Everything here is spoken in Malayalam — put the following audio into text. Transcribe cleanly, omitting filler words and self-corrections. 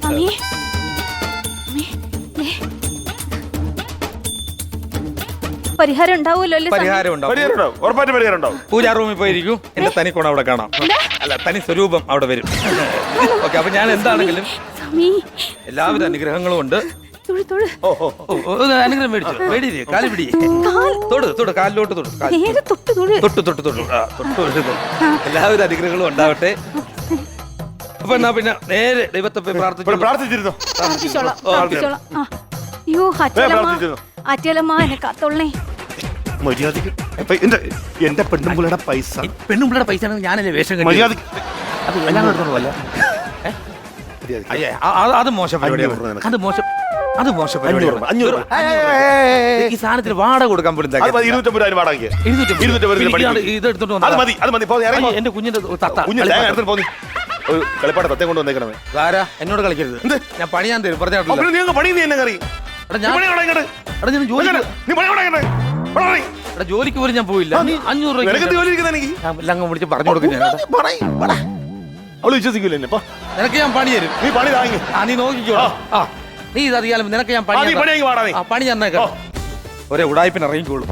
മാമി പരിഹാരം ഉണ്ടാവുമല്ലോ അല്ലേ പരിഹാരം ഉണ്ടാവും. ഉറപ്പായിട്ട് പരിഹാരം ഉണ്ടാവും. പൂജാ റൂമിൽ പോയിരിക്കും. എന്റെ തനി കോണം അവിടെ കാണാം. അല്ല, തനി സ്വരൂപം അവിടെ വരും. ഓക്കെ, അപ്പൊ ഞാൻ എന്താണെങ്കിലും സ്വാമി എല്ലാവിധ അനുഗ്രഹങ്ങളും ഉണ്ട്. അനുഗ്രഹം മേടിച്ചു. മേടിയില്ലേ? കാലി പിടി. തൊട് കാലിലോട്ട് തൊട്. എല്ലാവിധ അനുഗ്രഹങ്ങളും ഉണ്ടാവട്ടെ. അപ്പൊ എന്നാ പിന്നെ നേരെ ദൈവത്തെ പോയി പ്രാർത്ഥിച്ചിരുന്നു. അയ്യോ അറ്റലമ്മ എന്നെ കാത്തോളേ. മര്യാദക്ക് എന്റെ പെണ്ണുമ്പിള്ളയുടെ പൈസ പെണ്ണുമ്പിള്ളയുടെ പൈസ ഞാനല്ലേ വേഷം കെട്ടി. മര്യാദക്ക് അത് എല്ലാം എടുത്തോളൂ. അത് മോശം പരിപാടിയാണ്. അത് മോശം പരിപാടിയാണ്. 500 ഈ സാധനത്തിന് വാടക കൊടുക്കാൻ പോലും രൂപ വാടക ഇത് എടുത്തോണ്ട് എന്റെ കുഞ്ഞിന്റെ കളിപ്പാട തത്തെ കൊണ്ട് വന്നേക്കണമേ. ആരാ എന്നോട് കളിക്കരുത്. ഞാൻ പണിയാൻ തരും പറഞ്ഞ ജോലിക്ക് പോലും ഞാൻ പോയില്ല. 500 രൂപ എല്ലാം വിളിച്ച് പറഞ്ഞു കൊടുക്കും. അവള് വിശ്വസിക്കൂല. നിനക്ക് ഞാൻ പണി തരും. നീ പണി താങ്ങി. നീ നോക്കിക്കോ. നീ ഇതറിയാലും നിനക്ക് ഞാൻ പണി തന്നേക്കാം. ഒരേ ഉടായ്പിന് ഇറങ്ങിക്കോളൂ.